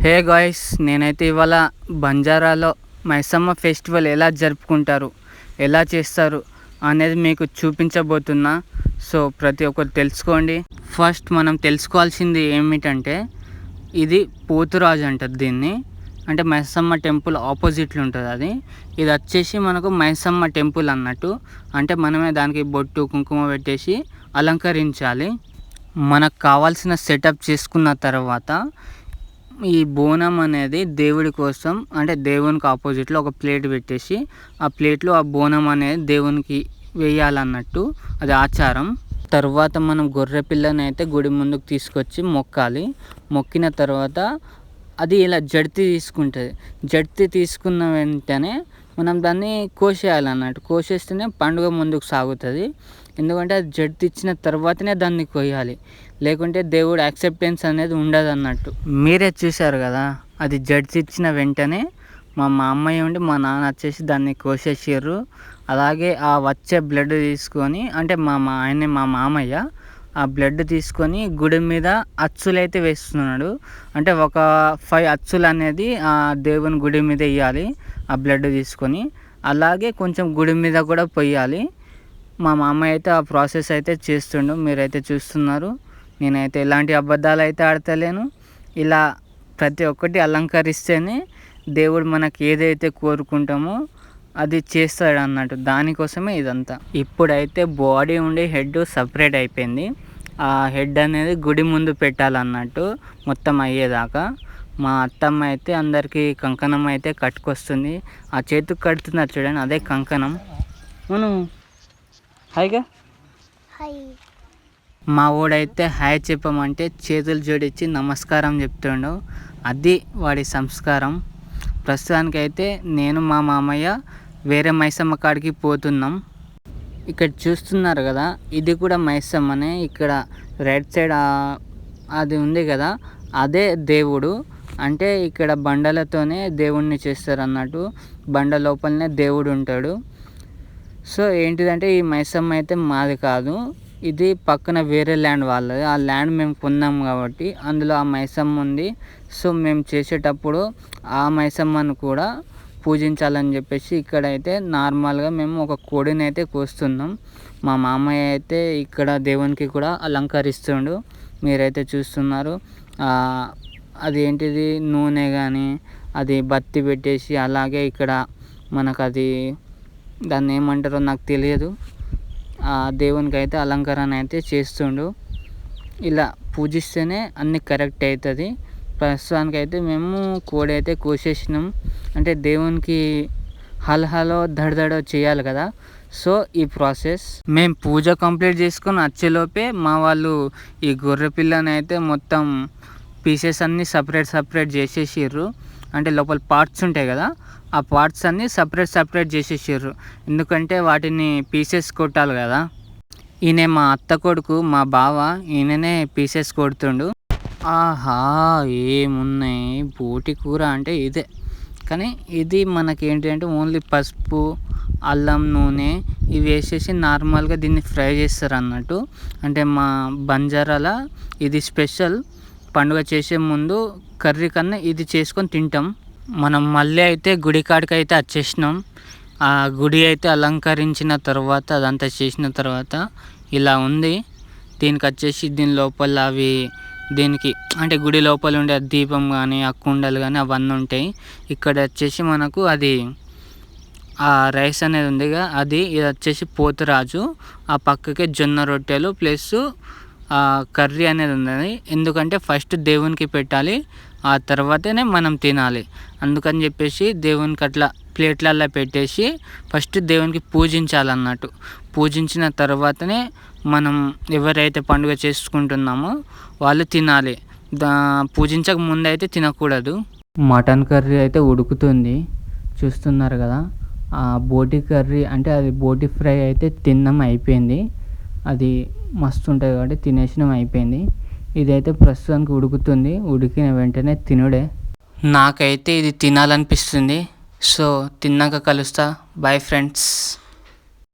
Hey guys, నేనైతే ఇవాళ బంజారాలో Maisamma festival ఎలా జరుపుకుంటారు, ఎలా చేస్తారు అనేది మీకు చూపించబోతున్నా. సో ప్రతి ఒక్కరు తెలుసుకోండి. ఫస్ట్ మనం తెలుసుకోవాల్సింది ఏమిటంటే, ఇది పోతురాజు అంటారు దీన్ని. అంటే మైసమ్మ టెంపుల్ ఆపోజిట్లో ఉంటుంది అది. ఇది వచ్చేసి మనకు మైసమ్మ టెంపుల్ అన్నట్టు. అంటే మనమే దానికి బొట్టు కుంకుమ పెట్టేసి అలంకరించాలి. మనకు కావాల్సిన సెటప్ చేసుకున్న తర్వాత ఈ బోనం అనేది దేవుడి కోసం, అంటే దేవునికి ఆపోజిట్లో ఒక ప్లేట్ పెట్టేసి ఆ ప్లేట్లో ఆ బోనం అనేది దేవునికి వేయాలన్నట్టు, అది ఆచారం. తర్వాత మనం గొర్రె పిల్లని అయితే గుడి ముందుకు తీసుకొచ్చి మొక్కాలి. మొక్కిన తర్వాత అది ఇలా జడితి తీసుకుంటుంది. జడితి తీసుకున్న వెంటనే మనం దాన్ని కోసేయాలన్నట్టు. కోసేస్తేనే పండుగ ముందుకు సాగుతుంది. ఎందుకంటే అది జడితి ఇచ్చిన తర్వాతనే దాన్ని కొయ్యాలి, లేకుంటే దేవుడు యాక్సెప్టెన్స్ అనేది ఉండదు అన్నట్టు. మీరే చూశారు కదా, అది జడితి ఇచ్చిన వెంటనే మా అమ్మయ్య ఉండి మా నాన్న వచ్చేసి దాన్ని కోసేసారు. అలాగే ఆ వచ్చే బ్లడ్ తీసుకొని, అంటే మా మామయ్య ఆ బ్లడ్ తీసుకొని గుడి మీద అచ్చులైతే వేస్తున్నాడు. అంటే ఒక 5 అచ్చులు అనేది ఆ దేవుని గుడి మీద వేయాలి ఆ బ్లడ్ తీసుకొని. అలాగే కొంచెం గుడి మీద కూడా పొయ్యాలి. మా మామయ్య అయితే ఆ ప్రాసెస్ అయితే చేస్తుండు, మీరైతే చూస్తున్నారు. నేనైతే ఎలాంటి అబద్ధాలు అయితే ఆడతలేను. ఇలా ప్రతి ఒక్కటి అలంకరిస్తేనే దేవుడు మనకి ఏదైతే కోరుకుంటామో అది చేస్తాడు అన్నట్టు. దానికోసమే ఇదంతా. ఇప్పుడైతే బాడీ ఉండి హెడ్ సపరేట్ అయిపోయింది. ఆ హెడ్ అనేది గుడి ముందు పెట్టాలన్నట్టు మొత్తం అయ్యేదాకా. మా అత్తమ్మ అయితే అందరికీ కంకణం అయితే కట్టుకొస్తుంది. ఆ చేతికి కడుతున్నారు చూడండి, అదే కంకణం. అవును, హాయిగా మా వాడైతే హాయ్ చెప్పమంటే చేతులు జోడించి నమస్కారం చెప్తుండు. అది వాడి సంస్కారం. ప్రస్తుతానికైతే నేను మా మామయ్య వేరే మైసమ్మ కాడికి పోతున్నాం. ఇక్కడ చూస్తున్నారు కదా, ఇది కూడా మైసమ్మనే. ఇక్కడ రైట్ సైడ్ అది ఉంది కదా, అదే దేవుడు. అంటే ఇక్కడ బండలతోనే దేవుణ్ణి చేస్తారు అన్నట్టు. బండ లోపలనే దేవుడు ఉంటాడు. సో ఏంటిదంటే, ఈ మైసమ్మ అయితే మాది కాదు, ఇది పక్కన వేరే ల్యాండ్ వాళ్ళది. ఆ ల్యాండ్ మేము కొన్నాం కాబట్టి అందులో ఆ మైసమ్మ ఉంది. సో మేము చేసేటప్పుడు ఆ మైసమ్మను కూడా పూజించాలని చెప్పేసి ఇక్కడైతే నార్మల్గా మేము ఒక కోడిని అయితే కోస్తున్నాం. మా మామయ్య అయితే ఇక్కడ దేవునికి కూడా అలంకరిస్తుండు, మీరైతే చూస్తున్నారు. అది ఏంటిది, నూనె కానీ అది బత్తి పెట్టేసి, అలాగే ఇక్కడ మనకు అది దాన్ని ఏమంటారో నాకు తెలియదు, ఆ దేవునికి అయితే అలంకరణ అయితే చేస్తుండు. ఇలా పూజిస్తేనే అన్నీ కరెక్ట్ అవుతుంది. ప్రస్తుతానికైతే మేము కోడి అయితే కోసేసినాం. అంటే దేవునికి హలో దడదడో చేయాలి కదా. సో ఈ ప్రాసెస్ మేము పూజ కంప్లీట్ చేసుకొని వచ్చేలోపే మా వాళ్ళు ఈ గొర్రె పిల్లని అయితే మొత్తం పీసెస్ అన్నీ సపరేట్ చేసేసారు. అంటే లోపల పార్ట్స్ ఉంటాయి కదా, ఆ పార్ట్స్ అన్నీ సపరేట్ చేసేసారు. ఎందుకంటే వాటిని పీసెస్ కొట్టాలి కదా. ఈయన మా అత్త కొడుకు, మా బావ, ఈయననే పీసెస్ కొడుతుండు. ఆహా, ఏమున్నాయి, బోటి కూర అంటే ఇదే. కానీ ఇది మనకేంటి అంటే ఓన్లీ పసుపు, అల్లం, నూనె ఇవి వేసేసి నార్మల్గా దీన్ని ఫ్రై చేస్తారు అన్నట్టు. అంటే మా బంజారాల ఇది స్పెషల్. పండుగ చేసే ముందు కర్రీ కన్నా ఇది చేసుకొని తింటాం. మనం మళ్ళీ అయితే గుడి కాడికి అయితే వచ్చేసినాం. ఆ గుడి అయితే అలంకరించిన తర్వాత, అదంతా చేసిన తర్వాత ఇలా ఉంది. దీనికి వచ్చేసి దీని లోపల అవి దీనికి అంటే గుడి లోపల ఉండే దీపం కానీ ఆ కుండలు కానీ అవన్నీ ఉంటాయి. ఇక్కడ వచ్చేసి మనకు అది ఆ రైస్ అనేది ఉందిగా అది, ఇది వచ్చేసి పోతురాజు. ఆ పక్కకే జొన్న రొట్టెలు ప్లస్ కర్రీ అనేది ఉన్నది. ఎందుకంటే ఫస్ట్ దేవునికి పెట్టాలి, ఆ తర్వాతనే మనం తినాలి. అందుకని చెప్పేసి దేవునికి అట్లా ప్లేట్లల్లో పెట్టేసి ఫస్ట్ దేవునికి పూజించాలన్నట్టు. పూజించిన తర్వాతనే మనం ఎవరైతే పండుగ చేసుకుంటున్నామో వాళ్ళు తినాలి. పూజించక ముందు అయితే తినకూడదు. మటన్ కర్రీ అయితే ఉడుకుతుంది, చూస్తున్నారు కదా. ఆ బోటి కర్రీ అంటే అది బోటి ఫ్రై అయితే తిన్నాం, అయిపోయింది. అది మస్తు ఉంటుంది కాబట్టి తినేసినాం, అయిపోయింది. ఇదైతే ప్రస్తుతానికి ఉడుకుతుంది. ఉడికిన వెంటనే తినుడే. నాకైతే ఇది తినాలనిపిస్తుంది. సో తిన్నాక కలుస్తా. Bye friends.